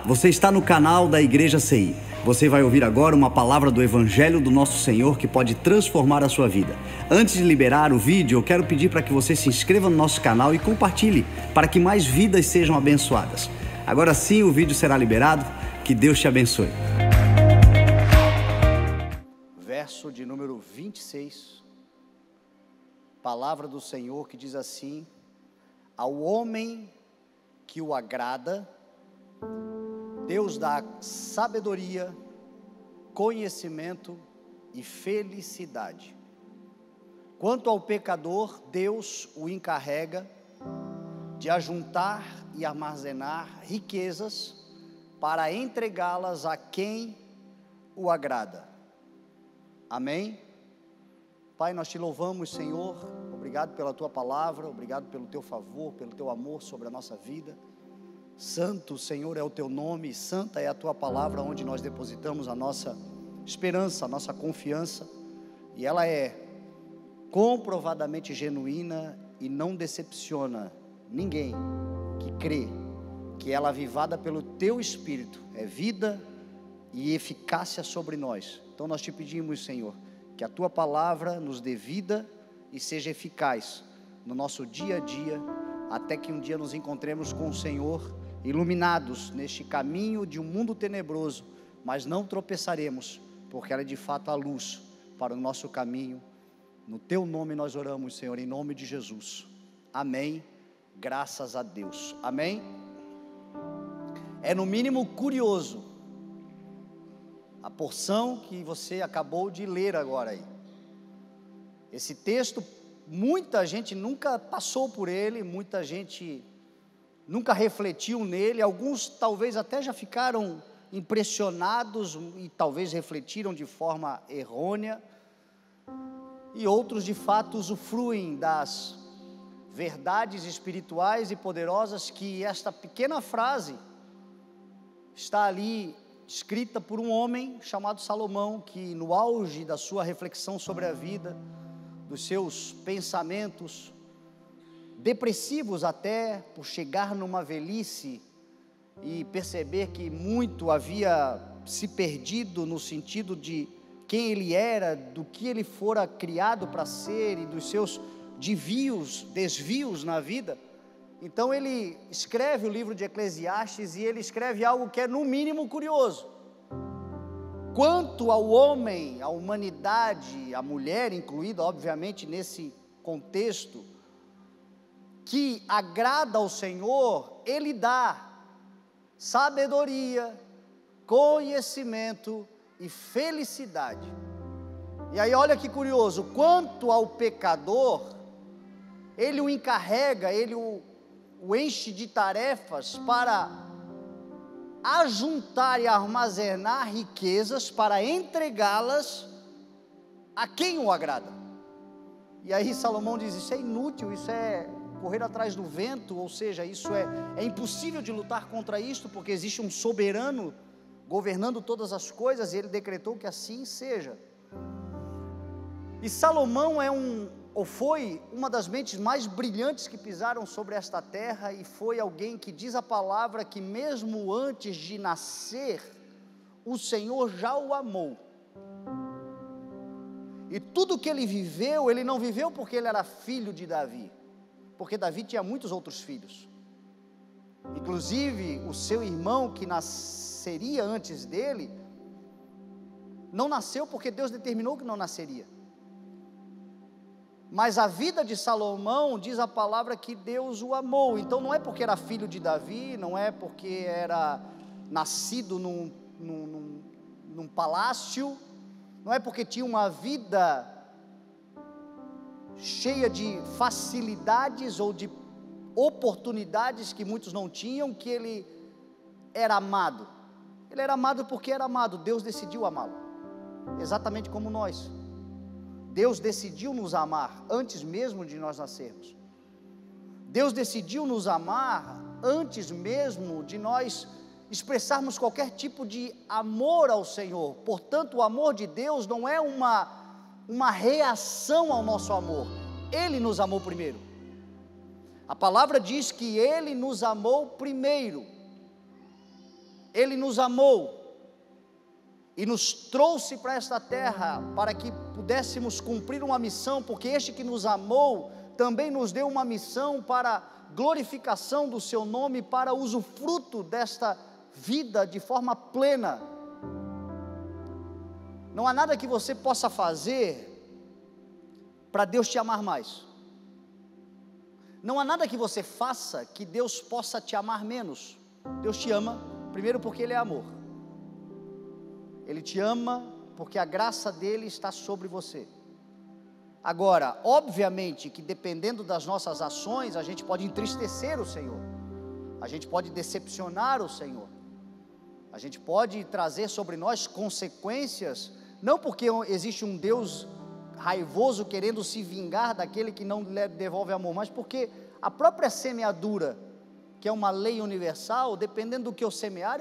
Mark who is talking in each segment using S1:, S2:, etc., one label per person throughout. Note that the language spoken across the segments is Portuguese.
S1: você está no canal da Igreja CI. Você vai ouvir agora uma palavra do Evangelho do Nosso Senhor que pode transformar a sua vida. Antes de liberar o vídeo, eu quero pedir para que você se inscreva no nosso canal e compartilhe, para que mais vidas sejam abençoadas. Agora sim o vídeo será liberado. Que Deus te abençoe. Verso de número 26. Palavra do Senhor que diz assim: ao homem que o agrada, Deus dá sabedoria, conhecimento e felicidade. Quanto ao pecador, Deus o encarrega de ajuntar e armazenar riquezas para entregá-las a quem o agrada. Amém? Pai, nós te louvamos, Senhor. Obrigado pela tua palavra, obrigado pelo teu favor, pelo teu amor sobre a nossa vida. Santo, Senhor, é o teu nome, santa é a tua palavra, onde nós depositamos a nossa esperança, a nossa confiança, e ela é comprovadamente genuína e não decepciona ninguém que crê que ela, avivada pelo teu Espírito, é vida e eficácia sobre nós. Então nós te pedimos, Senhor, que a tua palavra nos dê vida e seja eficaz no nosso dia a dia, até que um dia nos encontremos com o Senhor, iluminados neste caminho de um mundo tenebroso, mas não tropeçaremos, porque ela é de fato a luz para o nosso caminho. No teu nome nós oramos, Senhor, em nome de Jesus. Amém. Graças a Deus. Amém. É no mínimo curioso a porção que você acabou de ler agora aí. Esse texto, muita gente nunca passou por ele, muita gente nunca refletiu nele, alguns talvez até já ficaram impressionados e talvez refletiram de forma errônea, e outros de fato usufruem das verdades espirituais e poderosas que esta pequena frase está ali escrita por um homem chamado Salomão, que no auge da sua reflexão sobre a vida, dos seus pensamentos depressivos até, por chegar numa velhice e perceber que muito havia se perdido no sentido de quem ele era, do que ele fora criado para ser e dos seus desvios na vida. Então ele escreve o livro de Eclesiastes e ele escreve algo que é no mínimo curioso. Quanto ao homem, à humanidade, a mulher incluída obviamente nesse contexto, que agrada ao Senhor, Ele dá sabedoria, conhecimento e felicidade. E aí olha que curioso, quanto ao pecador, Ele o encarrega, Ele o enche de tarefas para ajuntar e armazenar riquezas, para entregá-las a quem o agrada. E aí Salomão diz, isso é inútil, isso é correr atrás do vento, ou seja, isso é impossível de lutar contra isto, porque existe um soberano governando todas as coisas, e ele decretou que assim seja. E Salomão foi uma das mentes mais brilhantes que pisaram sobre esta terra, e foi alguém que diz a palavra que mesmo antes de nascer, o Senhor já o amou. E tudo que ele viveu, ele não viveu porque ele era filho de Davi, porque Davi tinha muitos outros filhos, inclusive o seu irmão que nasceria antes dele, não nasceu porque Deus determinou que não nasceria. Mas a vida de Salomão, diz a palavra que Deus o amou. Então não é porque era filho de Davi, não é porque era nascido num palácio, não é porque tinha uma vida cheia de facilidades ou de oportunidades que muitos não tinham, que ele era amado. Ele era amado porque era amado. Deus decidiu amá-lo, exatamente como nós. Deus decidiu nos amar antes mesmo de nós nascermos. Deus decidiu nos amar antes mesmo de nós expressarmos qualquer tipo de amor ao Senhor. Portanto, o amor de Deus não é uma reação ao nosso amor. Ele nos amou primeiro. A palavra diz que Ele nos amou primeiro. Ele nos amou e nos trouxe para esta terra para que pudéssemos cumprir uma missão, porque este que nos amou também nos deu uma missão para glorificação do seu nome, para usufruto desta vida de forma plena. Não há nada que você possa fazer para Deus te amar mais. Não há nada que você faça que Deus possa te amar menos. Deus te ama, primeiro porque Ele é amor. Ele te ama porque a graça dEle está sobre você. Agora, obviamente que dependendo das nossas ações, a gente pode entristecer o Senhor, a gente pode decepcionar o Senhor, a gente pode trazer sobre nós consequências, não porque existe um Deus raivoso querendo se vingar daquele que não lhe devolve amor, mas porque a própria semeadura, que é uma lei universal, dependendo do que eu semear,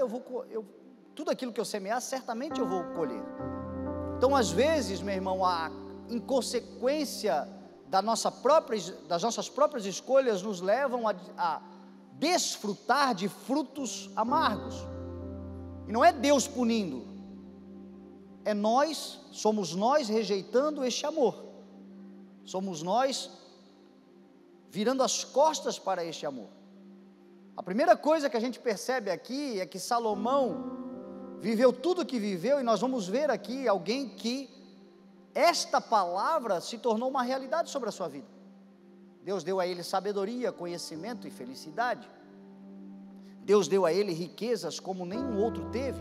S1: tudo aquilo que eu semear, certamente eu vou colher. Então, às vezes, meu irmão, em consequência das nossas próprias escolhas, nos levam a desfrutar de frutos amargos. E não é Deus punindo, somos nós rejeitando este amor, somos nós virando as costas para este amor. A primeira coisa que a gente percebe aqui é que Salomão viveu tudo o que viveu, e nós vamos ver aqui alguém que esta palavra se tornou uma realidade sobre a sua vida. Deus deu a ele sabedoria, conhecimento e felicidade. Deus deu a ele riquezas como nenhum outro teve.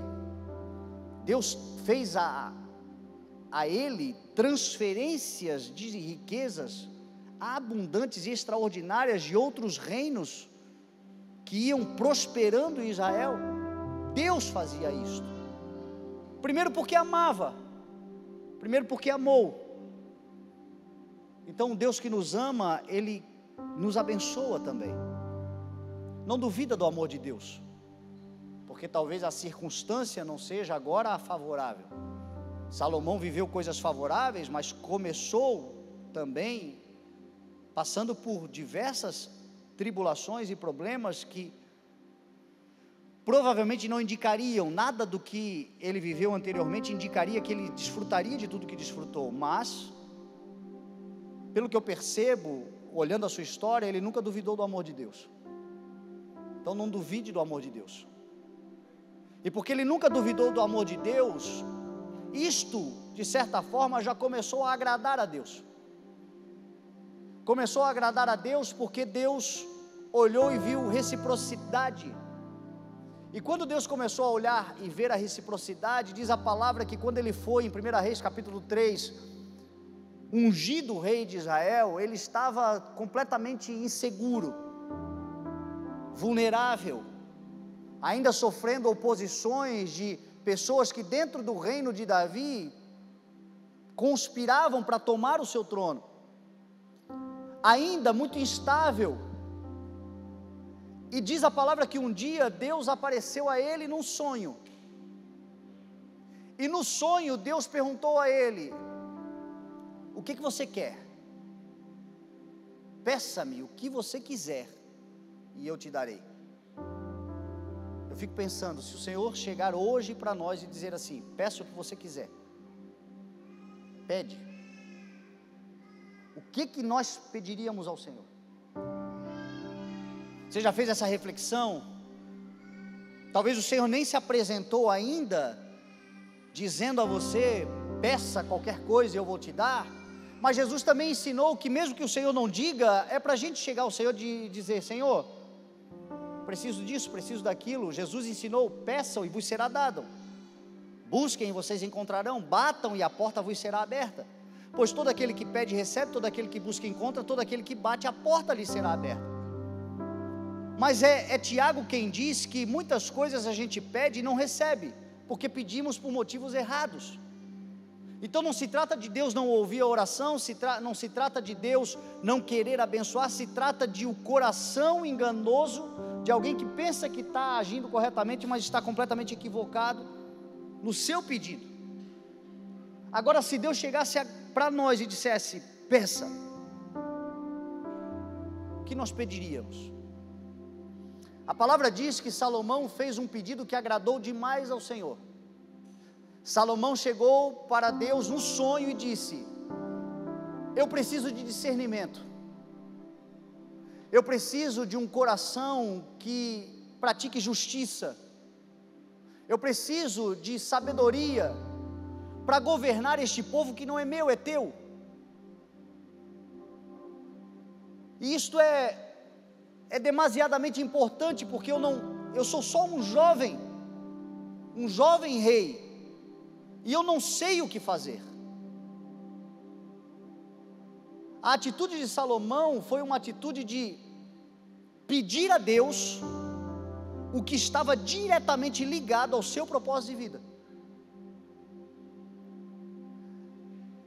S1: Deus fez a ele transferências de riquezas abundantes e extraordinárias de outros reinos que iam prosperando em Israel. Deus fazia isto, primeiro porque amava, primeiro porque amou. Então, Deus que nos ama, Ele nos abençoa também. Não duvida do amor de Deus, porque talvez a circunstância não seja agora favorável. Salomão viveu coisas favoráveis, mas começou também passando por diversas tribulações e problemas que provavelmente não indicariam, nada do que ele viveu anteriormente indicaria que ele desfrutaria de tudo que desfrutou, mas, pelo que eu percebo, olhando a sua história, ele nunca duvidou do amor de Deus. Então não duvide do amor de Deus, e porque ele nunca duvidou do amor de Deus, isto, de certa forma, já começou a agradar a Deus. Começou a agradar a Deus porque Deus olhou e viu reciprocidade. E quando Deus começou a olhar e ver a reciprocidade, diz a palavra que quando ele foi, em 1 Reis capítulo 3, ungido rei de Israel, ele estava completamente inseguro, vulnerável, ainda sofrendo oposições de pessoas que dentro do reino de Davi conspiravam para tomar o seu trono, ainda muito instável. E diz a palavra que um dia Deus apareceu a ele num sonho, e no sonho Deus perguntou a ele: o que você quer? Peça-me o que você quiser e eu te darei. Eu fico pensando, se o Senhor chegar hoje para nós e dizer assim: peça o que você quiser, pede, o que nós pediríamos ao Senhor? Você já fez essa reflexão? Talvez o Senhor nem se apresentou ainda, dizendo a você: peça qualquer coisa e eu vou te dar. Mas Jesus também ensinou que mesmo que o Senhor não diga, é para a gente chegar ao Senhor e dizer: Senhor, preciso disso, preciso daquilo. Jesus ensinou: peçam e vos será dado, busquem e vocês encontrarão, batam e a porta vos será aberta. Pois todo aquele que pede recebe, todo aquele que busca encontra, todo aquele que bate a porta lhe será aberta. Mas é Tiago quem diz que muitas coisas a gente pede e não recebe, porque pedimos por motivos errados. Então não se trata de Deus não ouvir a oração, não se trata de Deus não querer abençoar, se trata de um coração enganoso, de alguém que pensa que está agindo corretamente, mas está completamente equivocado no seu pedido. Agora, se Deus chegasse para nós e dissesse: peça, o que nós pediríamos? A palavra diz que Salomão fez um pedido que agradou demais ao Senhor. Salomão chegou para Deus no sonho e disse: eu preciso de discernimento, eu preciso de um coração que pratique justiça, eu preciso de sabedoria para governar este povo que não é meu, é teu. E isto é demasiadamente importante, porque eu sou só um jovem rei, e eu não sei o que fazer. A atitude de Salomão foi uma atitude de pedir a Deus o que estava diretamente ligado ao seu propósito de vida.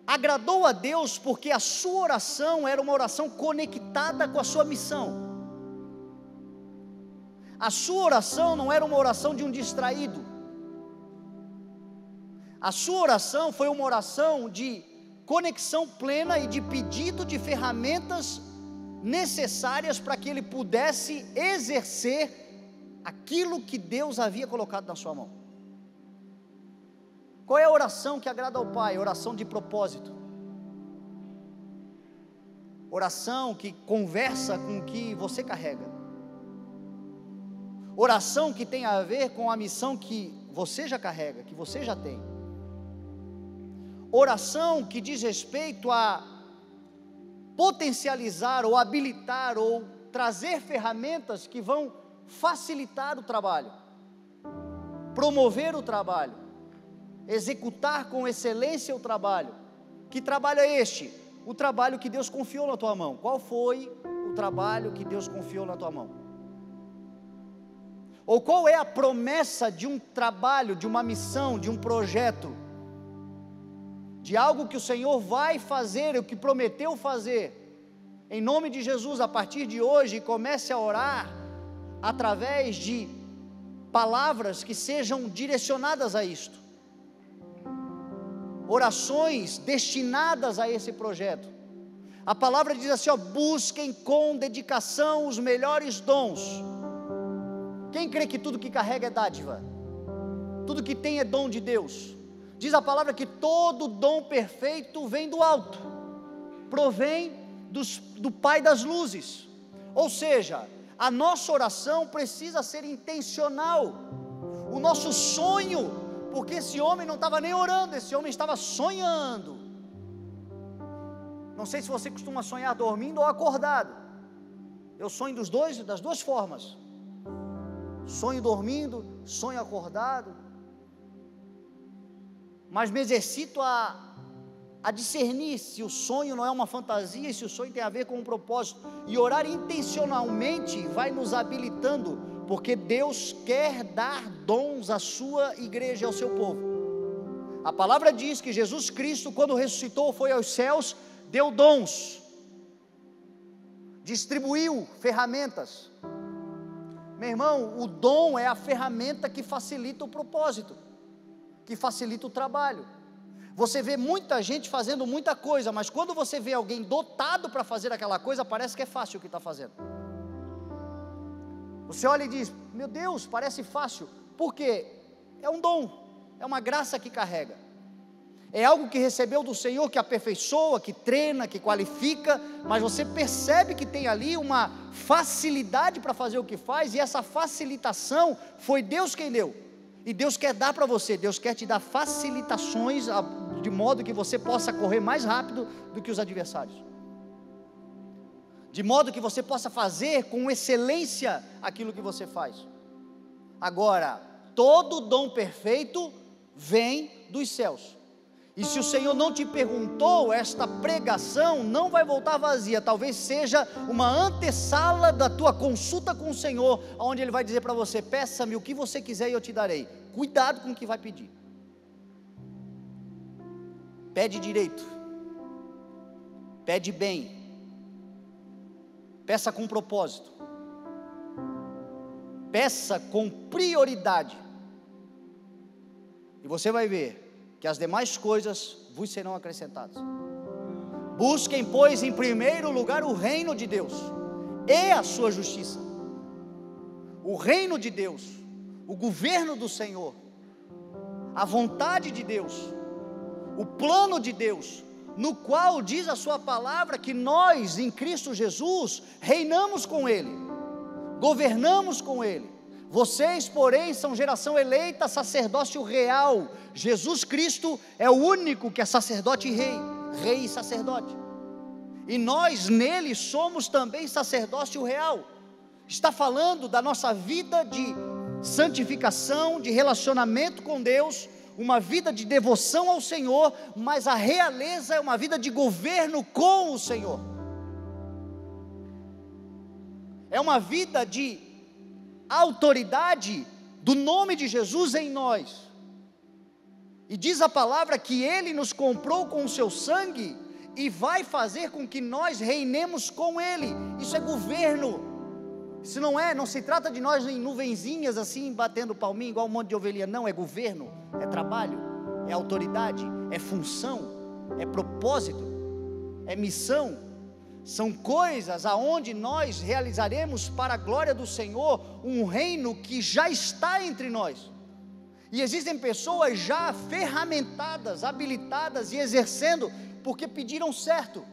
S1: Agradou a Deus porque a sua oração era uma oração conectada com a sua missão. A sua oração não era uma oração de um distraído. A sua oração foi uma oração de conexão plena e de pedido de ferramentas necessárias para que ele pudesse exercer aquilo que Deus havia colocado na sua mão. Qual é a oração que agrada ao Pai? Oração de propósito. Oração que conversa com o que você carrega. Oração que tem a ver com a missão que você já carrega, que você já tem. Oração que diz respeito a potencializar ou habilitar ou trazer ferramentas que vão facilitar o trabalho, promover o trabalho, executar com excelência o trabalho. Que trabalho é este? O trabalho que Deus confiou na tua mão. Qual foi o trabalho que Deus confiou na tua mão? Ou qual é a promessa de um trabalho, de uma missão, de um projeto, de algo que o Senhor vai fazer, o que prometeu fazer? Em nome de Jesus, a partir de hoje, comece a orar através de palavras que sejam direcionadas a isto, orações destinadas a esse projeto. A palavra diz assim, ó: busquem com dedicação os melhores dons. Quem crê que tudo que carrega é dádiva? Tudo que tem é dom de Deus. Diz a palavra que todo dom perfeito vem do alto, provém do Pai das luzes. Ou seja, a nossa oração precisa ser intencional. O nosso sonho, porque esse homem não estava nem orando, esse homem estava sonhando. Não sei se você costuma sonhar dormindo ou acordado. Eu sonho das duas formas. Sonho dormindo, sonho acordado. Mas me exercito a discernir se o sonho não é uma fantasia, e se o sonho tem a ver com um propósito. E orar intencionalmente vai nos habilitando, porque Deus quer dar dons à sua igreja e ao seu povo. A palavra diz que Jesus Cristo, quando ressuscitou, foi aos céus, deu dons, distribuiu ferramentas. Meu irmão, o dom é a ferramenta que facilita o propósito, que facilita o trabalho. Você vê muita gente fazendo muita coisa, mas quando você vê alguém dotado para fazer aquela coisa, parece que é fácil o que está fazendo. Você olha e diz: meu Deus, parece fácil. Por quê? É um dom, é uma graça que carrega, é algo que recebeu do Senhor, que aperfeiçoa, que treina, que qualifica, mas você percebe que tem ali uma facilidade para fazer o que faz, e essa facilitação foi Deus quem deu. E Deus quer dar para você, Deus quer te dar facilitações, de modo que você possa correr mais rápido do que os adversários, de modo que você possa fazer com excelência aquilo que você faz. Agora, todo dom perfeito vem dos céus, e se o Senhor não te perguntou, esta pregação não vai voltar vazia. Talvez seja uma antessala da tua consulta com o Senhor, onde Ele vai dizer para você: peça-me o que você quiser e eu te darei. Cuidado com o que vai pedir. Pede direito, pede bem, peça com propósito, peça com prioridade, e você vai ver que as demais coisas vos serão acrescentadas. Busquem, pois, em primeiro lugar o reino de Deus e a sua justiça. o reino de Deus, o governo do Senhor, a vontade de Deus, o plano de Deus, no qual diz a sua palavra que nós em Cristo Jesus reinamos com Ele, governamos com Ele. Vocês, porém, são geração eleita, sacerdócio real. Jesus Cristo é o único que é sacerdote e rei e sacerdote, e nós nele somos também sacerdócio real. Está falando da nossa vida de santificação, de relacionamento com Deus, uma vida de devoção ao Senhor, mas a realeza é uma vida de governo com o Senhor, é uma vida de autoridade do nome de Jesus em nós. E diz a palavra que Ele nos comprou com o seu sangue e vai fazer com que nós reinemos com Ele. Isso é governo. Isso não se trata de nós em nuvenzinhas assim, batendo palminha igual um monte de ovelhinha. Não, é governo, é trabalho, é autoridade, é função, é propósito, é missão. São coisas aonde nós realizaremos para a glória do Senhor um reino que já está entre nós. E existem pessoas já ferramentadas, habilitadas e exercendo, porque pediram certo,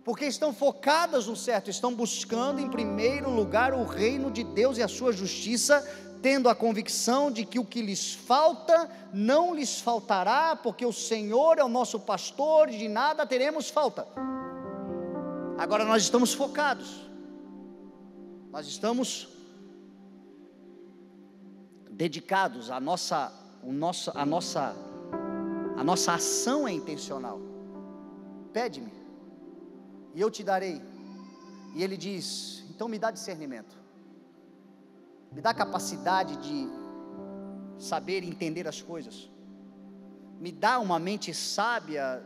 S1: porque estão focadas no certo, estão buscando em primeiro lugar o reino de Deus e a sua justiça, tendo a convicção de que o que lhes falta, não lhes faltará, porque o Senhor é o nosso pastor e de nada teremos falta. Agora nós estamos focados, nós estamos dedicados, a nossa ação é intencional. Pede-me, e eu te darei. E ele diz, então me dá discernimento, me dá capacidade de saber entender as coisas, me dá uma mente sábia,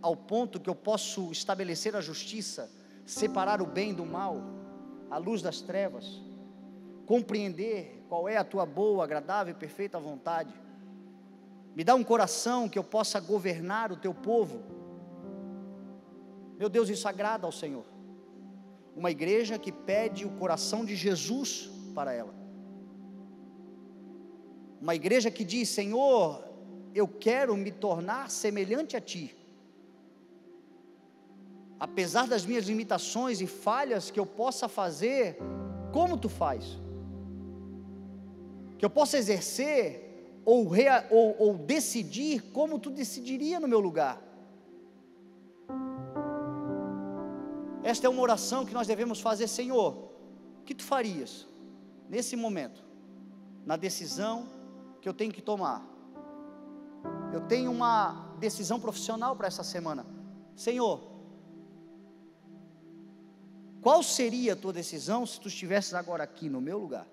S1: ao ponto que eu posso estabelecer a justiça, separar o bem do mal, a luz das trevas, compreender qual é a tua boa, agradável e perfeita vontade. Me dá um coração que eu possa governar o teu povo. Meu Deus, isso agrada ao Senhor. Uma igreja que pede o coração de Jesus para ela, uma igreja que diz, Senhor, eu quero me tornar semelhante a Ti, apesar das minhas limitações e falhas, que eu possa fazer como Tu faz, que eu possa exercer ou decidir como Tu decidiria no meu lugar. Esta é uma oração que nós devemos fazer. Senhor, o que Tu farias nesse momento, na decisão que eu tenho que tomar? Eu tenho uma decisão profissional para essa semana. Senhor, qual seria a tua decisão se tu estivesses agora aqui no meu lugar?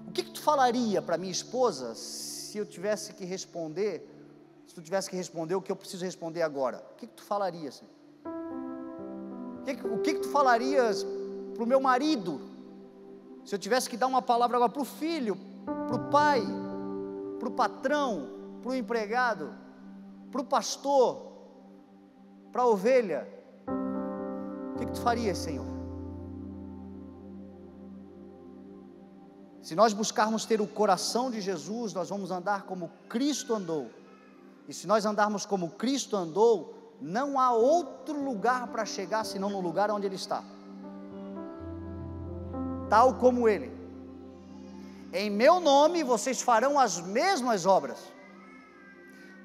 S1: O que tu falaria para minha esposa se eu tivesse que responder, se tu tivesse que responder o que eu preciso responder agora? O que tu falaria, Senhor? O que tu falarias para o meu marido, se eu tivesse que dar uma palavra agora para o filho, para o pai, para o patrão, para o empregado, para o pastor, para a ovelha? O que tu farias, Senhor? Se nós buscarmos ter o coração de Jesus, nós vamos andar como Cristo andou. E se nós andarmos como Cristo andou, não há outro lugar para chegar senão no lugar onde Ele está, tal como Ele. Em meu nome vocês farão as mesmas obras.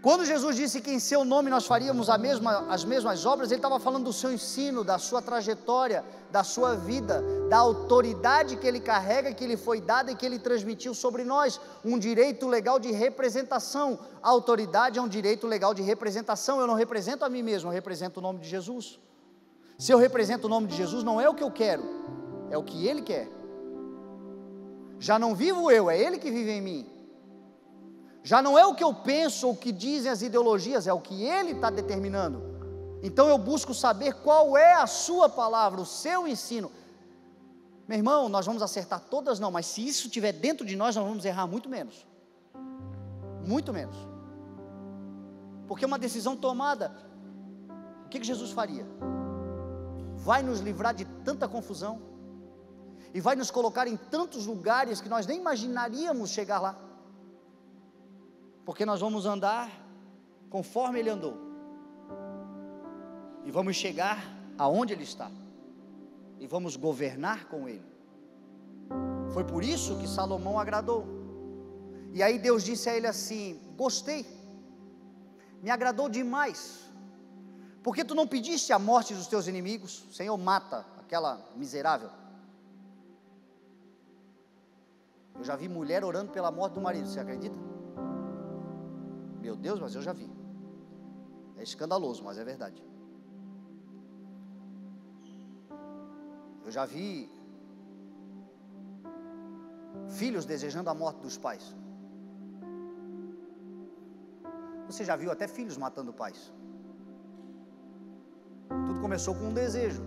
S1: Quando Jesus disse que em seu nome nós faríamos as mesmas obras, Ele estava falando do seu ensino, da sua trajetória, da sua vida, da autoridade que Ele carrega, que Ele foi dada e que Ele transmitiu sobre nós, um direito legal de representação. A autoridade é um direito legal de representação. Eu não represento a mim mesmo, eu represento o nome de Jesus. Se eu represento o nome de Jesus, não é o que eu quero, é o que Ele quer. Já não vivo eu, é Ele que vive em mim. Já não é o que eu penso ou o que dizem as ideologias, é o que Ele está determinando. Então eu busco saber qual é a sua palavra, o seu ensino. Meu irmão, nós vamos acertar todas não, mas se isso estiver dentro de nós vamos errar muito menos. Muito menos. Porque uma decisão tomada, o que Jesus faria? Vai nos livrar de tanta confusão, e vai nos colocar em tantos lugares que nós nem imaginaríamos chegar lá, porque nós vamos andar conforme Ele andou, e vamos chegar aonde Ele está, e vamos governar com Ele. Foi por isso que Salomão agradou. E aí Deus disse a ele assim: gostei, me agradou demais, porque tu não pediste a morte dos teus inimigos. Senhor, mata aquela miserável. Eu já vi mulher orando pela morte do marido, você acredita? Meu Deus, mas eu já vi. É escandaloso, mas é verdade. Eu já vi filhos desejando a morte dos pais. Você já viu até filhos matando pais? Tudo começou com um desejo.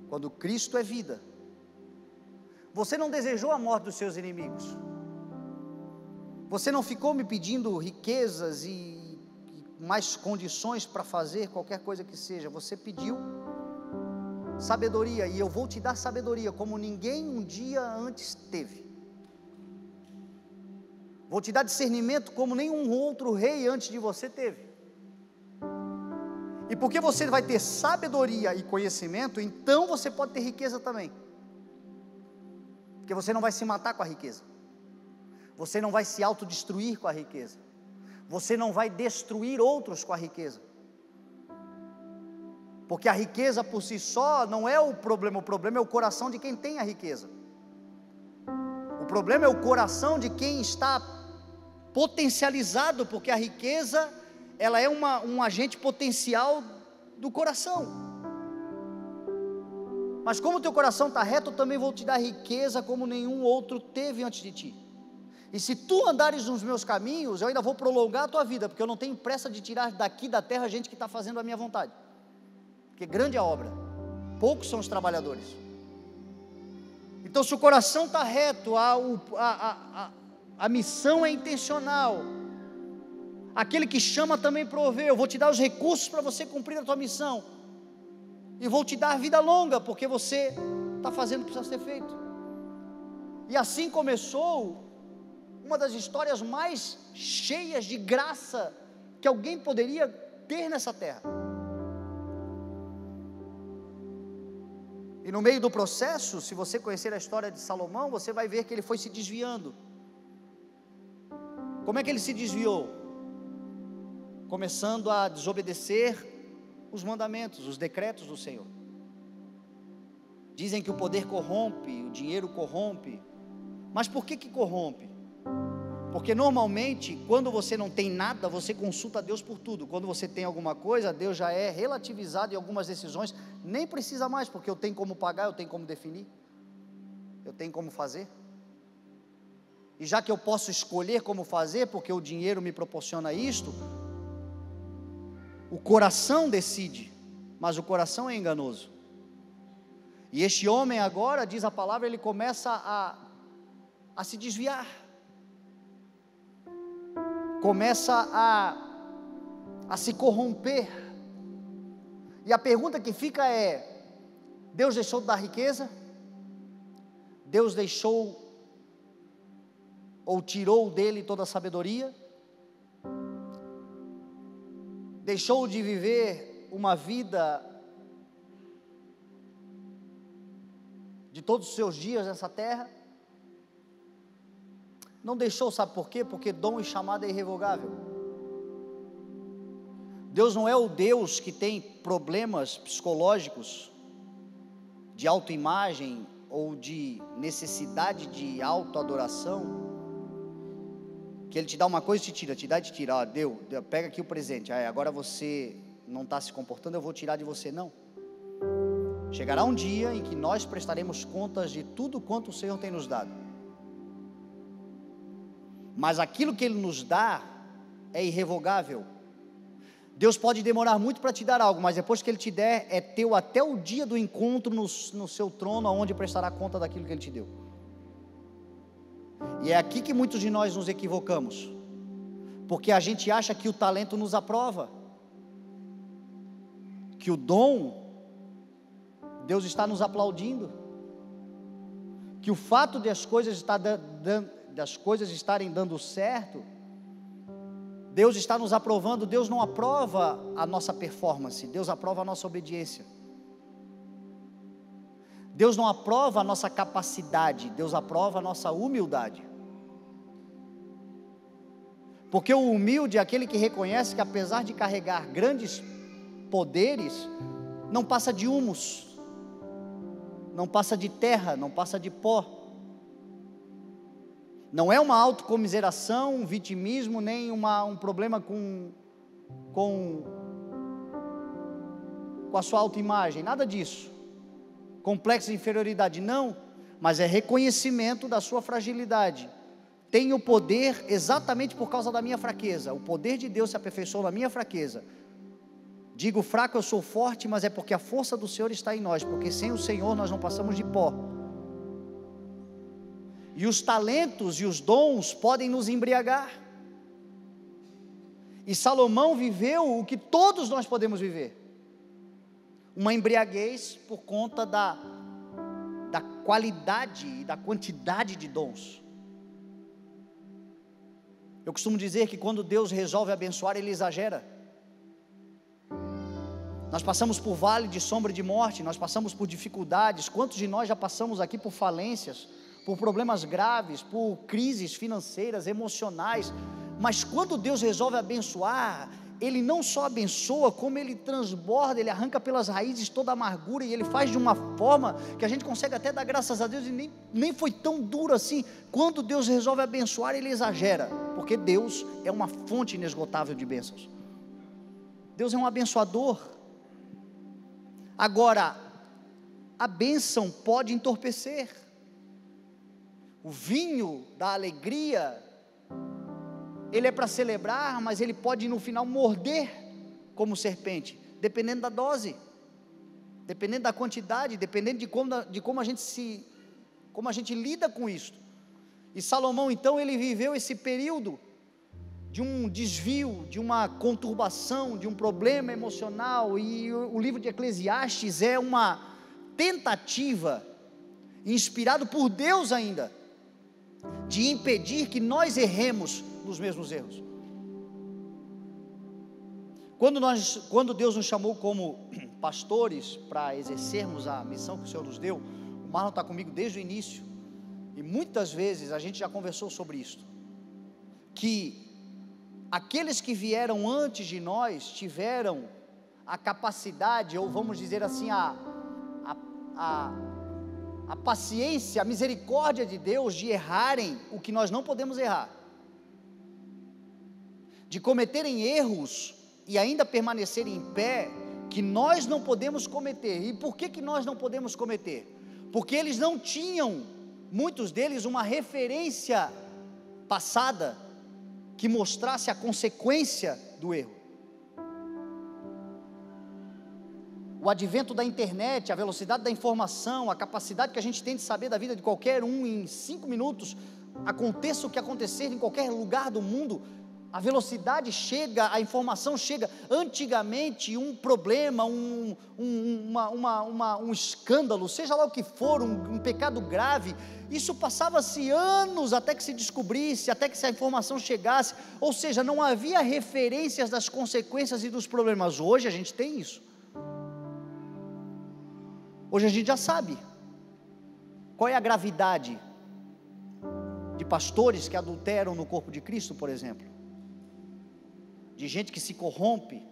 S1: Quando Cristo é vida, você não desejou a morte dos seus inimigos. Você não ficou me pedindo riquezas e mais condições para fazer qualquer coisa que seja. Você pediu sabedoria, e eu vou te dar sabedoria como ninguém um dia antes teve. Vou te dar discernimento como nenhum outro rei antes de você teve. E porque você vai ter sabedoria e conhecimento, então você pode ter riqueza também. Porque você não vai se matar com a riqueza. Você não vai se autodestruir com a riqueza. Você não vai destruir outros com a riqueza. Porque a riqueza por si só não é o problema é o coração de quem tem a riqueza. O problema é o coração de quem está potencializado, porque a riqueza, ela é um agente potencial do coração. Mas como o teu coração está reto, eu também vou te dar riqueza como nenhum outro teve antes de ti. E se tu andares nos meus caminhos, eu ainda vou prolongar a tua vida, porque eu não tenho pressa de tirar daqui da terra gente que está fazendo a minha vontade, porque grande é a obra, poucos são os trabalhadores. Então se o coração está reto, a missão é intencional, aquele que chama também provê. Eu vou te dar os recursos para você cumprir a tua missão, e vou te dar vida longa, porque você está fazendo o que precisa ser feito. E assim começou uma das histórias mais cheias de graça que alguém poderia ter nessa terra. E no meio do processo, se você conhecer a história de Salomão, você vai ver que ele foi se desviando. Como é que ele se desviou? Começando a desobedecer os mandamentos, os decretos do Senhor. Dizem que o poder corrompe, o dinheiro corrompe. Mas por que corrompe? Porque normalmente, quando você não tem nada, você consulta a Deus por tudo. Quando você tem alguma coisa, Deus já é relativizado em algumas decisões, nem precisa mais, porque eu tenho como pagar, eu tenho como definir, eu tenho como fazer. E já que eu posso escolher como fazer, porque o dinheiro me proporciona isto, o coração decide, mas o coração é enganoso. E este homem agora, diz a palavra, ele começa a se desviar, começa a se corromper. E a pergunta que fica é: Deus deixou de dar riqueza? Deus deixou ou tirou dele toda a sabedoria? Deixou de viver uma vida de todos os seus dias nessa terra? Não deixou, sabe por quê? Porque dom e chamado é irrevogável. Deus não é o Deus que tem problemas psicológicos, de autoimagem ou de necessidade de autoadoração, que Ele te dá uma coisa e te tira, te dá e te tira. Ó, deu, pega aqui o presente, agora você não está se comportando, eu vou tirar de você. Não. Chegará um dia em que nós prestaremos contas de tudo quanto o Senhor tem nos dado. Mas aquilo que Ele nos dá é irrevogável. Deus pode demorar muito para te dar algo, mas depois que Ele te der, é teu até o dia do encontro no seu trono, onde prestará conta daquilo que Ele te deu. E é aqui que muitos de nós nos equivocamos, porque a gente acha que o talento nos aprova, que o dom Deus está nos aplaudindo, que o fato de as coisas estarem dando certo, Deus está nos aprovando. Deus não aprova a nossa performance, Deus aprova a nossa obediência. Deus não aprova a nossa capacidade, Deus aprova a nossa humildade. Porque o humilde é aquele que reconhece que, apesar de carregar grandes poderes, não passa de humus, não passa de terra, não passa de pó. Não é uma autocomiseração, um vitimismo, nem um problema com a sua autoimagem, nada disso. Complexo de inferioridade, não, mas é reconhecimento da sua fragilidade. Tenho poder exatamente por causa da minha fraqueza. O poder de Deus se aperfeiçoou na minha fraqueza. Digo fraco, eu sou forte, mas é porque a força do Senhor está em nós, porque sem o Senhor nós não passamos de pó. E os talentos e os dons podem nos embriagar. E Salomão viveu o que todos nós podemos viver: uma embriaguez por conta da qualidade e da quantidade de dons. Eu costumo dizer que quando Deus resolve abençoar, Ele exagera. Nós passamos por vale de sombra de morte, nós passamos por dificuldades. Quantos de nós já passamos aqui por falências, por problemas graves, por crises financeiras, emocionais? Mas quando Deus resolve abençoar, Ele não só abençoa, como Ele transborda, Ele arranca pelas raízes toda a amargura, e Ele faz de uma forma que a gente consegue até dar graças a Deus, e nem foi tão duro assim. Quando Deus resolve abençoar, Ele exagera, porque Deus é uma fonte inesgotável de bênçãos. Deus é um abençoador. Agora, a bênção pode entorpecer. O vinho da alegria, ele é para celebrar, mas ele pode no final morder como serpente, dependendo da dose, dependendo da quantidade, dependendo de como a gente lida com isso. E Salomão então, ele viveu esse período de um desvio, de uma conturbação, de um problema emocional, e o livro de Eclesiastes é uma tentativa, inspirado por Deus ainda, de impedir que nós erremos nos mesmos erros. Quando Deus nos chamou como pastores para exercermos a missão que o Senhor nos deu, o Marlon está comigo desde o início, e muitas vezes a gente já conversou sobre isso, que aqueles que vieram antes de nós tiveram a capacidade, ou vamos dizer assim, a paciência, a misericórdia de Deus de errarem o que nós não podemos errar, de cometerem erros e ainda permanecerem em pé, que nós não podemos cometer. E por que nós não podemos cometer? Porque eles não tinham, muitos deles, uma referência passada que mostrasse a consequência do erro. O advento da internet, a velocidade da informação, a capacidade que a gente tem de saber da vida de qualquer um em 5 minutos, aconteça o que acontecer em qualquer lugar do mundo, a velocidade chega, a informação chega. Antigamente, um problema, um escândalo, seja lá o que for, um pecado grave, isso passava-se anos até que se descobrisse, até que essa informação chegasse, ou seja, não havia referências das consequências e dos problemas. Hoje a gente tem isso. Hoje a gente já sabe qual é a gravidade de pastores que adulteram no corpo de Cristo, por exemplo, de gente que se corrompe,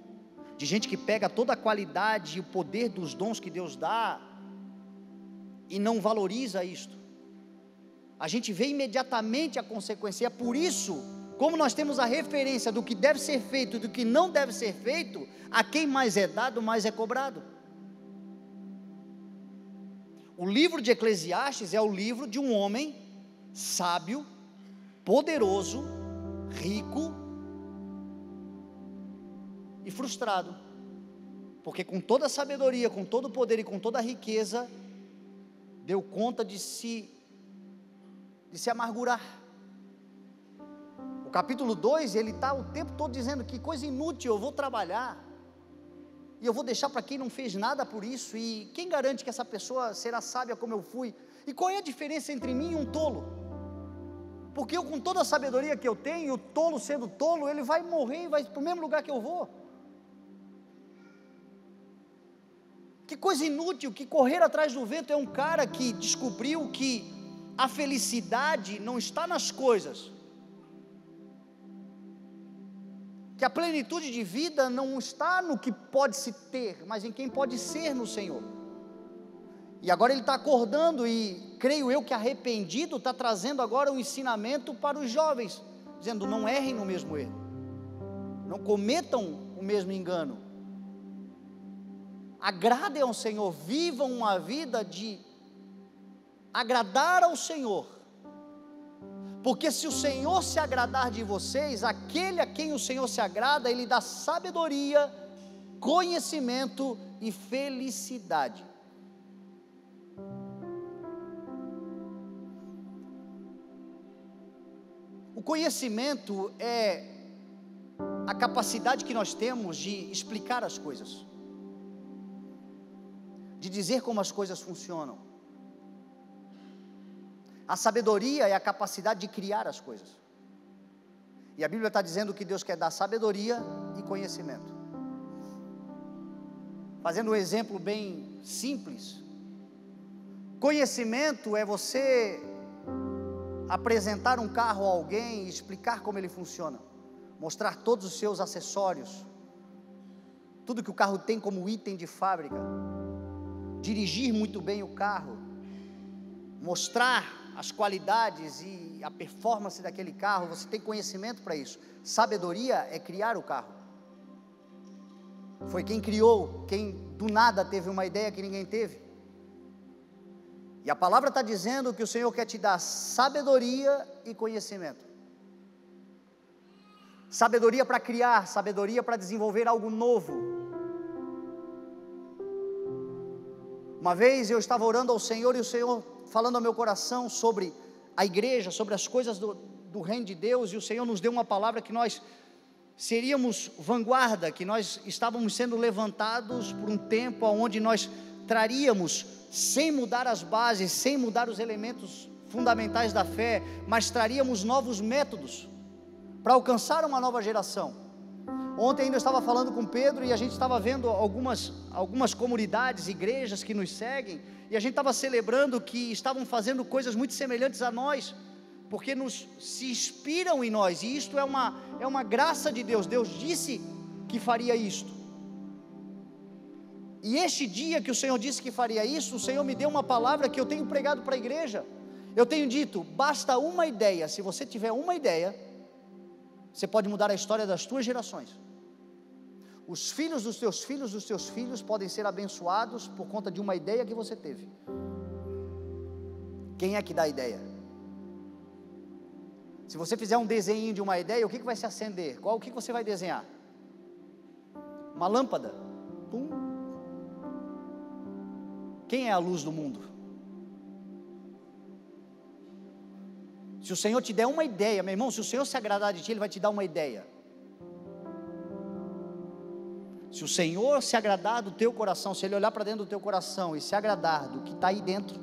S1: de gente que pega toda a qualidade e o poder dos dons que Deus dá e não valoriza isto. A gente vê imediatamente a consequência. É por isso, como nós temos a referência do que deve ser feito e do que não deve ser feito, a quem mais é dado, mais é cobrado. O livro de Eclesiastes é o livro de um homem sábio, poderoso, rico e frustrado, porque com toda a sabedoria, com todo o poder e com toda a riqueza, deu conta de se amargurar. O capítulo 2, ele está o tempo todo dizendo: que coisa inútil, eu vou trabalhar, e eu vou deixar para quem não fez nada por isso, e quem garante que essa pessoa será sábia como eu fui? E qual é a diferença entre mim e um tolo? Porque eu, com toda a sabedoria que eu tenho, o tolo sendo tolo, ele vai morrer e vai para o mesmo lugar que eu vou. Que coisa inútil, que correr atrás do vento. É um cara que descobriu que a felicidade não está nas coisas, que a plenitude de vida não está no que pode se ter, mas em quem pode ser no Senhor. E agora ele está acordando, e creio eu que arrependido está trazendo agora um ensinamento para os jovens, dizendo: não errem no mesmo erro, não cometam o mesmo engano, agradem ao Senhor, vivam uma vida de agradar ao Senhor, porque se o Senhor se agradar de vocês, aquele a quem o Senhor se agrada, Ele dá sabedoria, conhecimento e felicidade. O conhecimento é a capacidade que nós temos de explicar as coisas, de dizer como as coisas funcionam. A sabedoria é a capacidade de criar as coisas. E a Bíblia está dizendo que Deus quer dar sabedoria e conhecimento. Fazendo um exemplo bem simples, conhecimento é você apresentar um carro a alguém e explicar como ele funciona, mostrar todos os seus acessórios, tudo que o carro tem como item de fábrica, dirigir muito bem o carro, mostrar as qualidades e a performance daquele carro. Você tem conhecimento para isso. Sabedoria é criar o carro. Foi quem criou, quem do nada teve uma ideia que ninguém teve. E a palavra está dizendo que o Senhor quer te dar sabedoria e conhecimento. Sabedoria para criar, sabedoria para desenvolver algo novo. Uma vez eu estava orando ao Senhor, e o Senhor falando ao meu coração sobre a igreja, sobre as coisas do reino de Deus, e o Senhor nos deu uma palavra que nós seríamos vanguarda, que nós estávamos sendo levantados por um tempo onde nós traríamos, sem mudar as bases, sem mudar os elementos fundamentais da fé, mas traríamos novos métodos para alcançar uma nova geração. Ontem ainda eu estava falando com Pedro, e a gente estava vendo algumas comunidades, igrejas que nos seguem, e a gente estava celebrando que estavam fazendo coisas muito semelhantes a nós, porque se inspiram em nós, e isto é uma graça de Deus. Deus disse que faria isto, e este dia que o Senhor disse que faria isso, o Senhor me deu uma palavra que eu tenho pregado para a igreja. Eu tenho dito: basta uma ideia. Se você tiver uma ideia, você pode mudar a história das tuas gerações. Os filhos dos teus filhos podem ser abençoados por conta de uma ideia que você teve. Quem é que dá a ideia? Se você fizer um desenho de uma ideia, o que vai se acender? O que você vai desenhar? Uma lâmpada. Pum. Quem é a luz do mundo? Se o Senhor te der uma ideia, meu irmão, se o Senhor se agradar de ti, Ele vai te dar uma ideia. Se o Senhor se agradar do teu coração, se Ele olhar para dentro do teu coração e se agradar do que está aí dentro,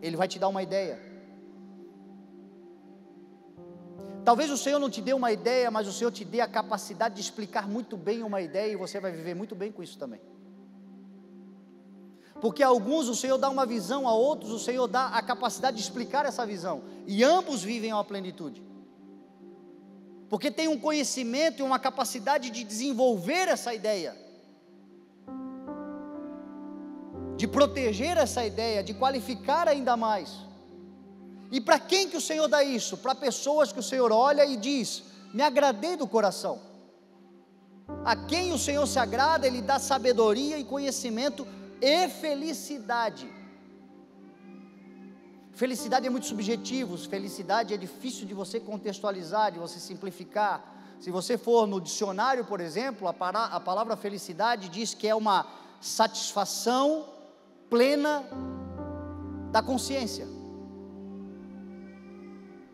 S1: Ele vai te dar uma ideia. Talvez o Senhor não te dê uma ideia, mas o Senhor te dê a capacidade de explicar muito bem uma ideia, e você vai viver muito bem com isso também. Porque a alguns o Senhor dá uma visão, a outros o Senhor dá a capacidade de explicar essa visão, e ambos vivem a plenitude, porque tem um conhecimento e uma capacidade de desenvolver essa ideia, de proteger essa ideia, de qualificar ainda mais. E para quem que o Senhor dá isso? Para pessoas que o Senhor olha e diz: me agradei do coração. A quem o Senhor se agrada, Ele dá sabedoria e conhecimento e felicidade. Felicidade é muito subjetivo, felicidade é difícil de você contextualizar, de você simplificar. Se você for no dicionário, por exemplo, a palavra felicidade diz que é uma satisfação plena da consciência.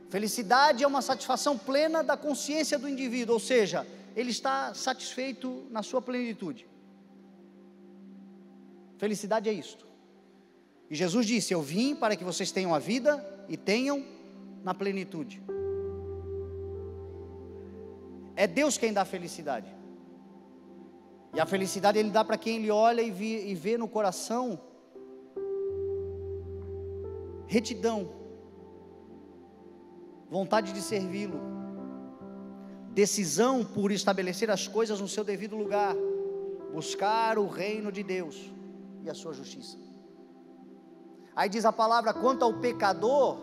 S1: Felicidade é uma satisfação plena da consciência do indivíduo, ou seja, ele está satisfeito na sua plenitude. Felicidade é isto. E Jesus disse: eu vim para que vocês tenham a vida e tenham na plenitude. É Deus quem dá felicidade. E a felicidade Ele dá para quem Ele olha e vê no coração retidão, vontade de servi-lo, decisão por estabelecer as coisas no seu devido lugar, buscar o reino de Deus e a sua justiça. Aí diz a palavra: quanto ao pecador,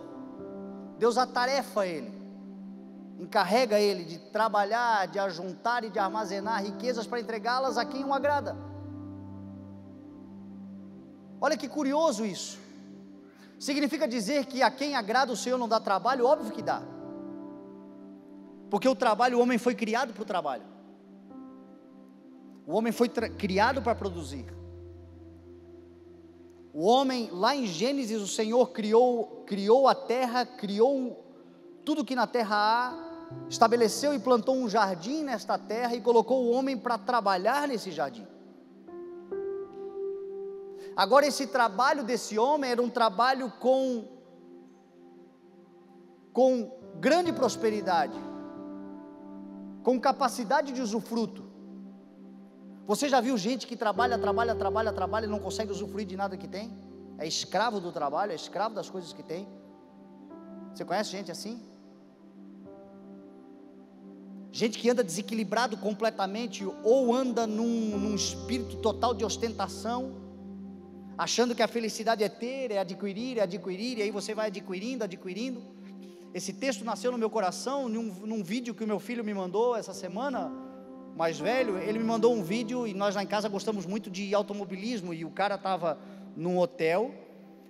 S1: Deus atarefa ele, encarrega ele de trabalhar, de ajuntar e de armazenar riquezas para entregá-las a quem o agrada. Olha que curioso isso. Significa dizer que a quem agrada o Senhor não dá trabalho? Óbvio que dá, porque o trabalho, o homem foi criado para o trabalho, o homem foi criado para produzir. O homem, lá em Gênesis, o Senhor criou a terra, criou tudo que na terra há, estabeleceu e plantou um jardim nesta terra e colocou o homem para trabalhar nesse jardim. Agora, esse trabalho desse homem era um trabalho com grande prosperidade, com capacidade de usufruto. Você já viu gente que trabalha e não consegue usufruir de nada que tem? É escravo do trabalho, é escravo das coisas que tem. Você conhece gente assim? Gente que anda desequilibrado completamente, ou anda num espírito total de ostentação, achando que a felicidade é ter, é adquirir, e aí você vai adquirindo. Esse texto nasceu no meu coração, num vídeo que o meu filho me mandou essa semana, mais velho. Ele me mandou um vídeo, e nós lá em casa gostamos muito de automobilismo, e o cara estava num hotel,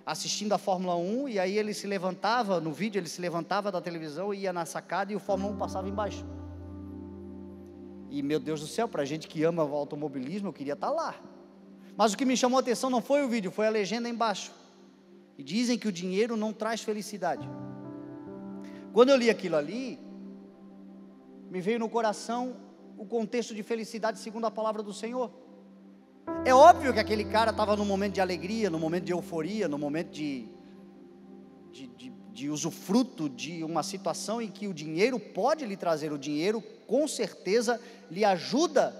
S1: assistindo a Fórmula 1, e aí ele se levantava, no vídeo ele se levantava da televisão, ia na sacada, e o Fórmula 1 passava embaixo. E meu Deus do céu, para a gente que ama o automobilismo, eu queria estar lá. Mas o que me chamou a atenção não foi o vídeo, foi a legenda embaixo. E dizem que o dinheiro não traz felicidade. Quando eu li aquilo ali, me veio no coração o contexto de felicidade segundo a palavra do Senhor. É óbvio que aquele cara estava num momento de alegria, num momento de euforia, num momento de usufruto de uma situação em que o dinheiro pode lhe trazer. O dinheiro com certeza lhe ajuda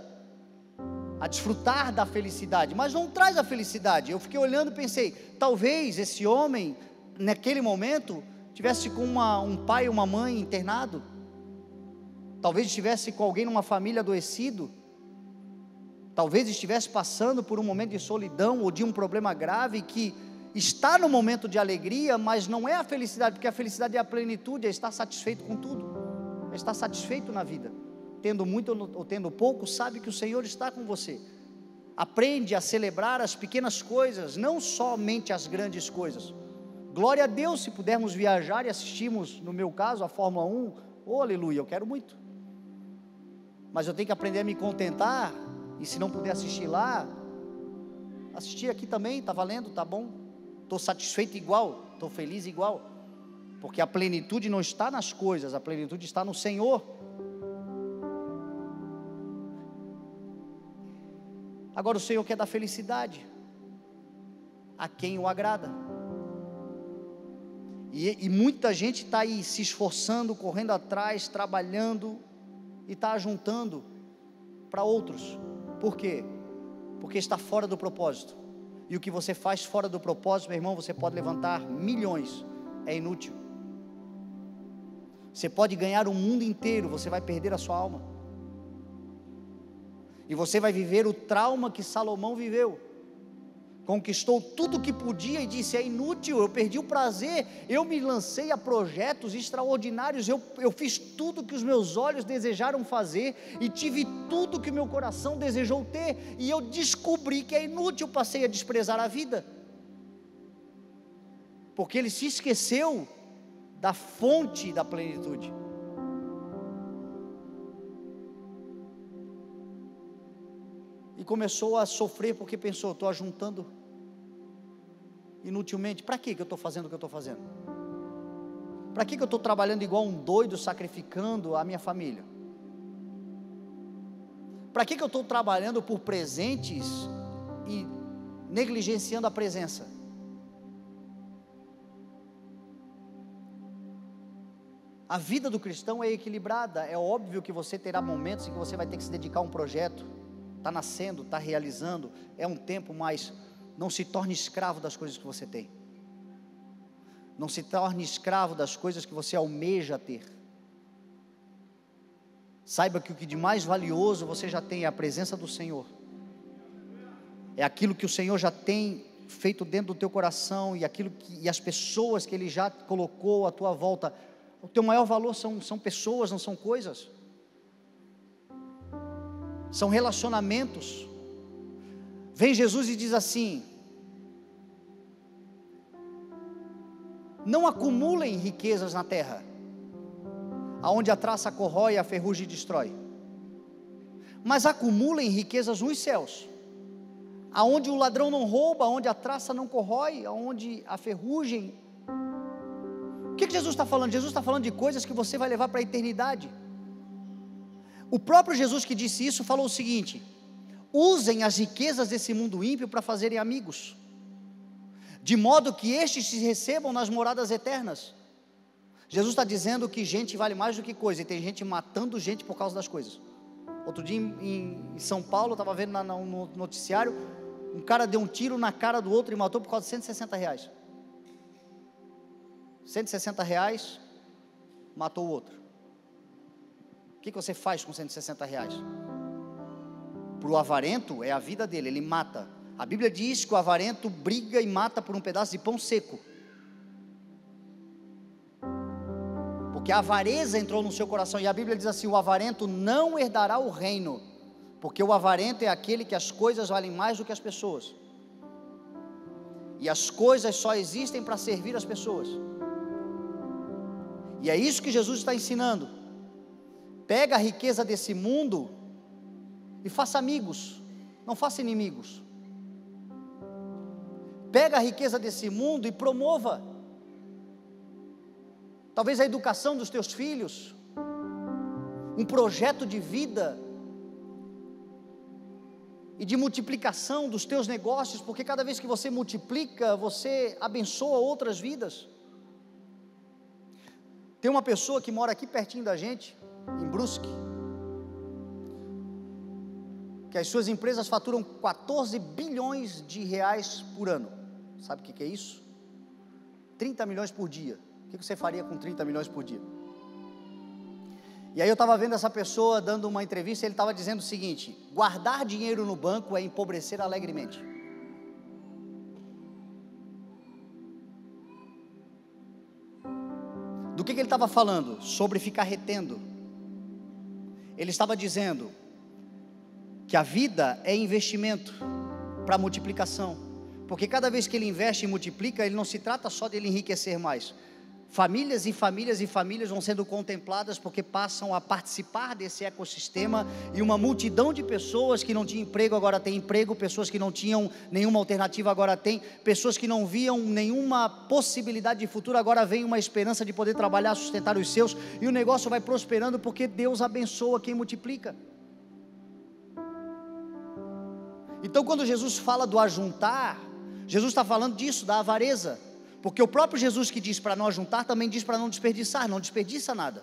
S1: a desfrutar da felicidade, mas não traz a felicidade. Eu fiquei olhando e pensei, talvez esse homem, naquele momento, tivesse com um pai e uma mãe internado, talvez estivesse com alguém numa família adoecido, talvez estivesse passando por um momento de solidão, ou de um problema grave, que está no momento de alegria, mas não é a felicidade, porque a felicidade é a plenitude, é estar satisfeito com tudo, é estar satisfeito na vida. Tendo muito ou tendo pouco, sabe que o Senhor está com você. Aprende a celebrar as pequenas coisas, não somente as grandes coisas. Glória a Deus se pudermos viajar e assistirmos, no meu caso, a Fórmula 1, oh aleluia, eu quero muito. Mas eu tenho que aprender a me contentar, e se não puder assistir lá, assistir aqui também, está valendo, está bom. Estou satisfeito igual, estou feliz igual, porque a plenitude não está nas coisas, a plenitude está no Senhor. Agora o Senhor quer dar felicidade a quem o agrada, e muita gente está aí se esforçando, correndo atrás, trabalhando, e está ajuntando para outros. Por quê? Porque está fora do propósito, e o que você faz fora do propósito, meu irmão, você pode levantar milhões, é inútil. Você pode ganhar o mundo inteiro, você vai perder a sua alma. E você vai viver o trauma que Salomão viveu. Conquistou tudo o que podia e disse: é inútil, eu perdi o prazer. Eu me lancei a projetos extraordinários, eu fiz tudo que os meus olhos desejaram fazer, e tive tudo que o meu coração desejou ter, e eu descobri que é inútil, passei a desprezar a vida, porque ele se esqueceu da fonte da plenitude. E começou a sofrer porque pensou: estou ajuntando inutilmente. Para que eu estou fazendo o que eu estou fazendo? Para que eu estou trabalhando igual um doido, sacrificando a minha família? Para que eu estou trabalhando por presentes e negligenciando a presença? A vida do cristão é equilibrada. É óbvio que você terá momentos em que você vai ter que se dedicar a um projeto, está nascendo, está realizando, é um tempo, mas não se torne escravo das coisas que você tem, não se torne escravo das coisas que você almeja ter. Saiba que o que de mais valioso você já tem é a presença do Senhor, é aquilo que o Senhor já tem feito dentro do teu coração, e as pessoas que Ele já colocou à tua volta. O teu maior valor são pessoas, não são coisas, são relacionamentos. Vem Jesus e diz assim: não acumulem riquezas na terra, aonde a traça corrói e a ferrugem destrói, mas acumulem riquezas nos céus, aonde o ladrão não rouba, aonde a traça não corrói, aonde a ferrugem. O que Jesus está falando? Jesus está falando de coisas que você vai levar para a eternidade. O próprio Jesus que disse isso falou o seguinte: usem as riquezas desse mundo ímpio para fazerem amigos, de modo que estes se recebam nas moradas eternas. Jesus está dizendo que gente vale mais do que coisa, e tem gente matando gente por causa das coisas. Outro dia em São Paulo, eu estava vendo no noticiário, um cara deu um tiro na cara do outro e matou por causa de R$160. R$160, matou o outro. O que você faz com R$160? Para o avarento é a vida dele, ele mata. A Bíblia diz que o avarento briga e mata por um pedaço de pão seco, porque a avareza entrou no seu coração. E a Bíblia diz assim: o avarento não herdará o reino, porque o avarento é aquele que as coisas valem mais do que as pessoas, e as coisas só existem para servir as pessoas. E é isso que Jesus está ensinando. Pega a riqueza desse mundo e faça amigos, não faça inimigos. Pega a riqueza desse mundo e promova, talvez a educação dos teus filhos, um projeto de vida e de multiplicação dos teus negócios, porque cada vez que você multiplica, você abençoa outras vidas. Tem uma pessoa que mora aqui pertinho da gente, em Brusque, que as suas empresas faturam 14 bilhões de reais por ano. Sabe o que é isso? 30 milhões por dia. O que você faria com 30 milhões por dia? E aí eu estava vendo essa pessoa dando uma entrevista, e ele estava dizendo o seguinte: guardar dinheiro no banco é empobrecer alegremente. Do que ele estava falando? Sobre ficar retendo. Ele estava dizendo que a vida é investimento para multiplicação, porque cada vez que ele investe e multiplica, ele não se trata só dele enriquecer mais. Famílias e famílias e famílias vão sendo contempladas, porque passam a participar desse ecossistema, e uma multidão de pessoas que não tinham emprego agora tem emprego, pessoas que não tinham nenhuma alternativa agora tem, pessoas que não viam nenhuma possibilidade de futuro agora vem uma esperança de poder trabalhar, sustentar os seus, e o negócio vai prosperando, porque Deus abençoa quem multiplica. Então quando Jesus fala do ajuntar, Jesus está falando disso, da avareza, porque o próprio Jesus que diz para não ajuntar, também diz para não desperdiçar. Não desperdiça nada,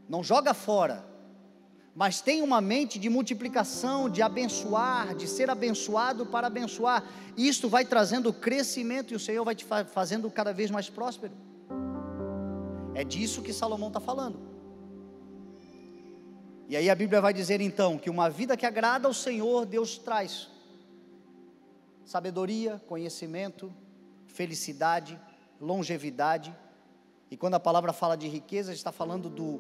S1: não joga fora, mas tem uma mente de multiplicação, de abençoar, de ser abençoado para abençoar. Isto vai trazendo crescimento, e o Senhor vai te fazendo cada vez mais próspero. É disso que Salomão está falando. E aí a Bíblia vai dizer então, que uma vida que agrada ao Senhor, Deus traz sabedoria, conhecimento, felicidade, longevidade. E quando a palavra fala de riqueza, está falando do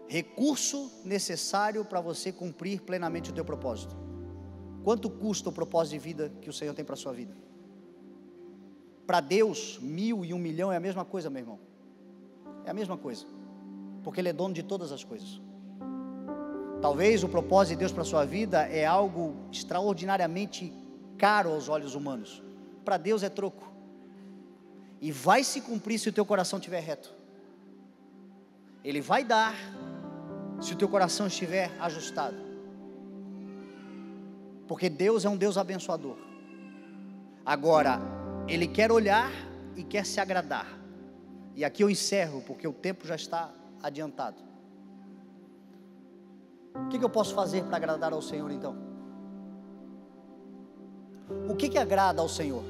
S1: recurso necessário para você cumprir plenamente o teu propósito. Quanto custa o propósito de vida que o Senhor tem para a sua vida? Para Deus, 1.000 e 1 milhão é a mesma coisa, meu irmão. É a mesma coisa, porque Ele é dono de todas as coisas. Talvez o propósito de Deus para a sua vida é algo extraordinariamente caro aos olhos humanos. Para Deus é troco, e vai se cumprir se o teu coração estiver reto. Ele vai dar, se o teu coração estiver ajustado. Porque Deus é um Deus abençoador. Agora, Ele quer olhar e quer se agradar. E aqui eu encerro, porque o tempo já está adiantado. O que eu posso fazer para agradar ao Senhor então? O que agrada ao Senhor?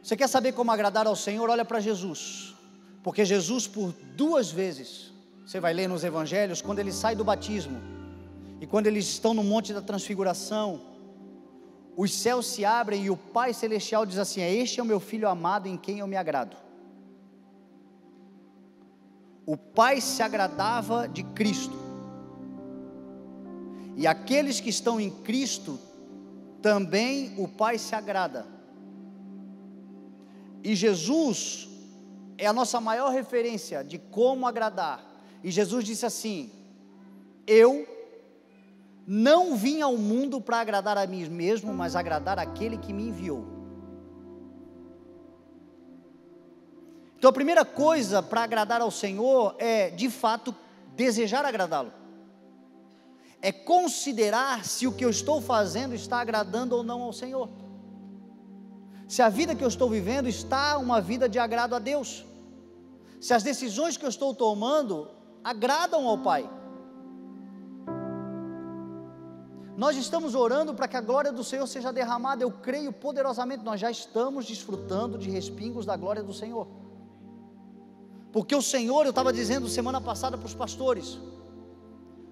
S1: Você quer saber como agradar ao Senhor? Olha para Jesus. Porque Jesus, por 2 vezes, você vai ler nos evangelhos, quando Ele sai do batismo, e quando eles estão no monte da transfiguração, os céus se abrem e o Pai Celestial diz assim: este é o meu Filho amado em quem eu me agrado. O Pai se agradava de Cristo, e aqueles que estão em Cristo, também o Pai se agrada. E Jesus é a nossa maior referência de como agradar. E Jesus disse assim: eu não vim ao mundo para agradar a mim mesmo, mas agradar aquele que me enviou. Então a primeira coisa para agradar ao Senhor é, de fato, desejar agradá-lo. É considerar se o que eu estou fazendo está agradando ou não ao Senhor. Se a vida que eu estou vivendo está uma vida de agrado a Deus. Se as decisões que eu estou tomando agradam ao Pai. Nós estamos orando para que a glória do Senhor seja derramada, eu creio poderosamente, nós já estamos desfrutando de respingos da glória do Senhor, porque o Senhor, eu estava dizendo semana passada para os pastores,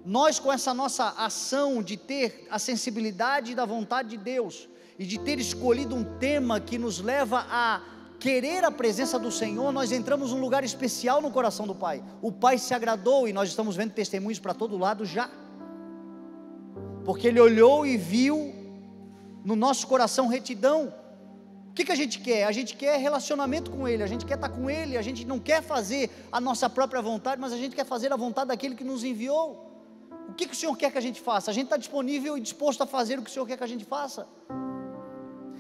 S1: nós com essa nossa ação de ter a sensibilidade da vontade de Deus, e de ter escolhido um tema que nos leva a querer a presença do Senhor, nós entramos num lugar especial no coração do Pai. O Pai se agradou, e nós estamos vendo testemunhos para todo lado já, porque Ele olhou e viu no nosso coração retidão. O que a gente quer? A gente quer relacionamento com Ele, a gente quer estar com Ele, a gente não quer fazer a nossa própria vontade, mas a gente quer fazer a vontade daquele que nos enviou. O que o Senhor quer que a gente faça? A gente está disponível e disposto a fazer o que o Senhor quer que a gente faça.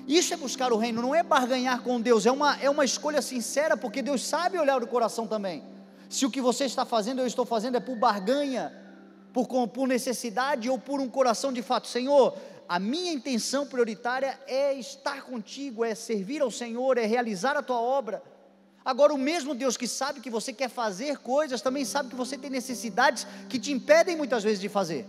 S1: Isso é buscar o reino, não é barganhar com Deus, é uma escolha sincera, porque Deus sabe olhar o coração também. Se o que você está fazendo, eu estou fazendo, é por barganha, por necessidade, ou por um coração de fato. Senhor, a minha intenção prioritária é estar contigo, é servir ao Senhor, é realizar a tua obra. Agora, o mesmo Deus que sabe que você quer fazer coisas, também sabe que você tem necessidades que te impedem muitas vezes de fazer.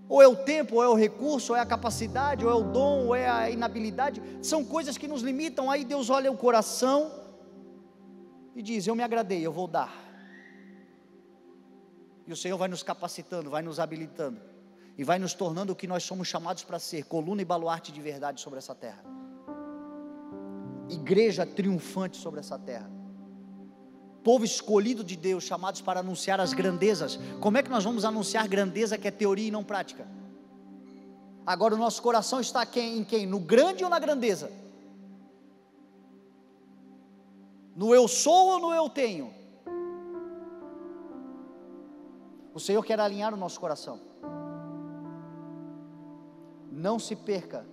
S1: Ou é o tempo, ou é o recurso, ou é a capacidade, ou é o dom, ou é a inabilidade. São coisas que nos limitam. Aí Deus olha o coração e diz: eu me agradei, eu vou dar. E o Senhor vai nos capacitando, vai nos habilitando, e vai nos tornando o que nós somos chamados para ser: coluna e baluarte de verdade sobre essa terra, igreja triunfante sobre essa terra, povo escolhido de Deus, chamados para anunciar as grandezas. Como é que nós vamos anunciar grandeza que é teoria e não prática? Agora o nosso coração está em quem? No grande ou na grandeza? No eu sou ou no eu tenho? O Senhor quer alinhar o nosso coração. Não se perca.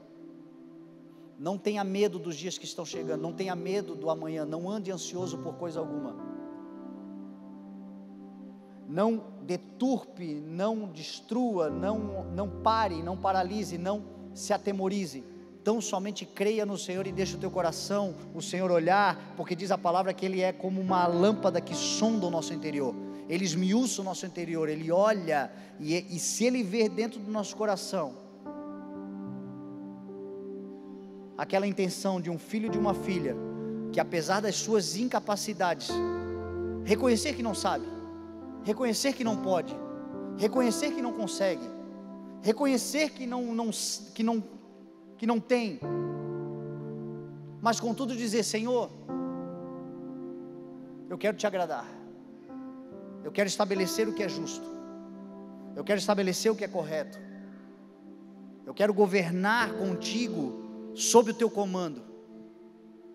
S1: Não tenha medo dos dias que estão chegando. Não tenha medo do amanhã. Não ande ansioso por coisa alguma. Não deturpe, não destrua, não pare, não paralise, não se atemorize. Então somente creia no Senhor e deixa o teu coração, o Senhor olhar, porque diz a palavra que Ele é como uma lâmpada que sonda o nosso interior. Ele esmiuça o nosso interior, Ele olha, e se Ele ver dentro do nosso coração aquela intenção de um filho e de uma filha, que apesar das suas incapacidades, reconhecer que não sabe, reconhecer que não pode, reconhecer que não consegue, reconhecer que não tem, mas contudo dizer: Senhor, eu quero te agradar, eu quero estabelecer o que é justo, eu quero estabelecer o que é correto, eu quero governar contigo, sob o teu comando.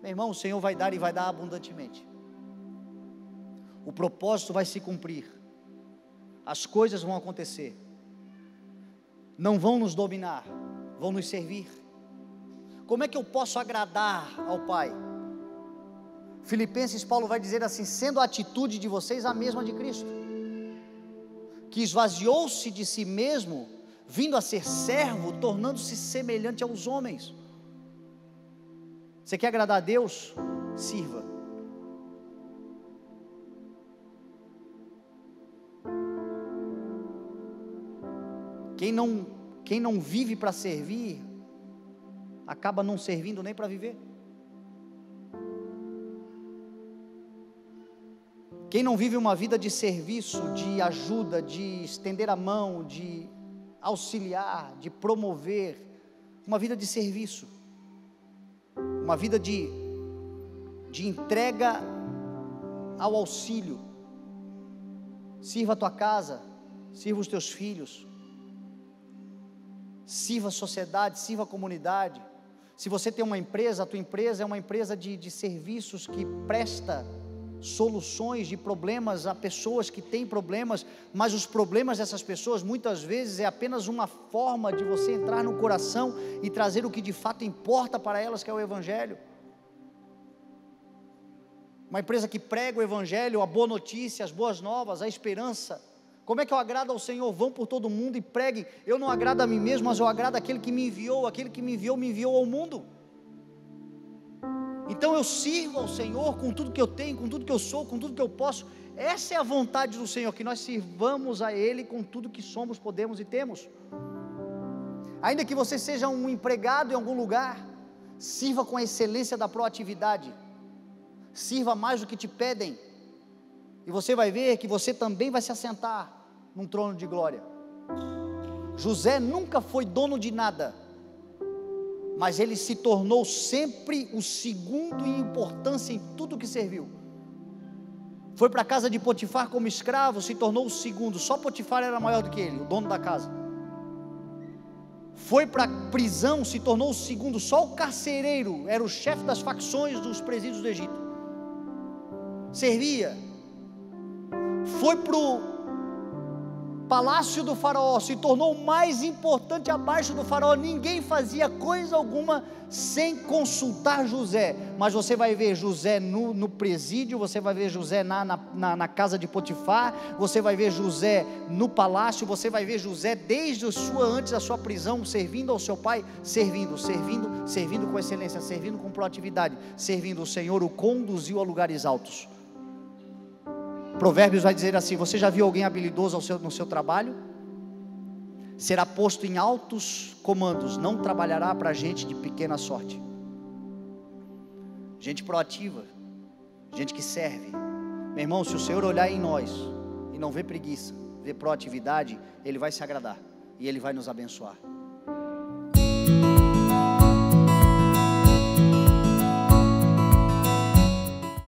S1: Meu irmão, o Senhor vai dar, e vai dar abundantemente. O propósito vai se cumprir, as coisas vão acontecer, não vão nos dominar, vão nos servir. Como é que eu posso agradar ao Pai? Filipenses, Paulo vai dizer assim: sendo a atitude de vocês a mesma de Cristo, que esvaziou-se de si mesmo, vindo a ser servo, tornando-se semelhante aos homens. Você quer agradar a Deus? Sirva. Quem não vive para servir, acaba não servindo nem para viver. Quem não vive uma vida de serviço, de ajuda, de estender a mão, de auxiliar, de promover, uma vida de serviço, uma vida de entrega ao auxílio. Sirva a tua casa, sirva os teus filhos, sirva a sociedade, sirva a comunidade. Se você tem uma empresa, a tua empresa é uma empresa de serviços que presta soluções de problemas a pessoas que têm problemas, mas os problemas dessas pessoas muitas vezes é apenas uma forma de você entrar no coração e trazer o que de fato importa para elas, que é o Evangelho. Uma empresa que prega o Evangelho, a boa notícia, as boas novas, a esperança. Como é que eu agrado ao Senhor? Vão por todo mundo e preguem. Eu não agrado a mim mesmo, mas eu agrado aquele que me enviou. Aquele que me enviou ao mundo. Então eu sirvo ao Senhor com tudo que eu tenho, com tudo que eu sou, com tudo que eu posso. Essa é a vontade do Senhor, que nós sirvamos a Ele com tudo que somos, podemos e temos. Ainda que você seja um empregado em algum lugar, sirva com a excelência da proatividade. Sirva mais do que te pedem, e você vai ver que você também vai se assentar num trono de glória. José nunca foi dono de nada, mas ele se tornou sempre o segundo em importância em tudo que serviu. Foi para a casa de Potifar como escravo, se tornou o segundo. Só Potifar era maior do que ele, o dono da casa. Foi para a prisão, se tornou o segundo. Só o carcereiro era o chefe das facções dos presídios do Egito. Servia. Foi para o palácio do faraó, se tornou o mais importante abaixo do faraó. Ninguém fazia coisa alguma sem consultar José. Mas você vai ver José no presídio, você vai ver José na casa de Potifar, você vai ver José no palácio, você vai ver José desde antes da sua prisão, servindo ao seu pai, servindo com excelência, servindo com proatividade, servindo. O Senhor o conduziu a lugares altos. Provérbios vai dizer assim: você já viu alguém habilidoso no seu trabalho? Será posto em altos comandos, não trabalhará para gente de pequena sorte. Gente proativa, gente que serve. Meu irmão, se o Senhor olhar em nós e não ver preguiça, ver proatividade, Ele vai se agradar e Ele vai nos abençoar.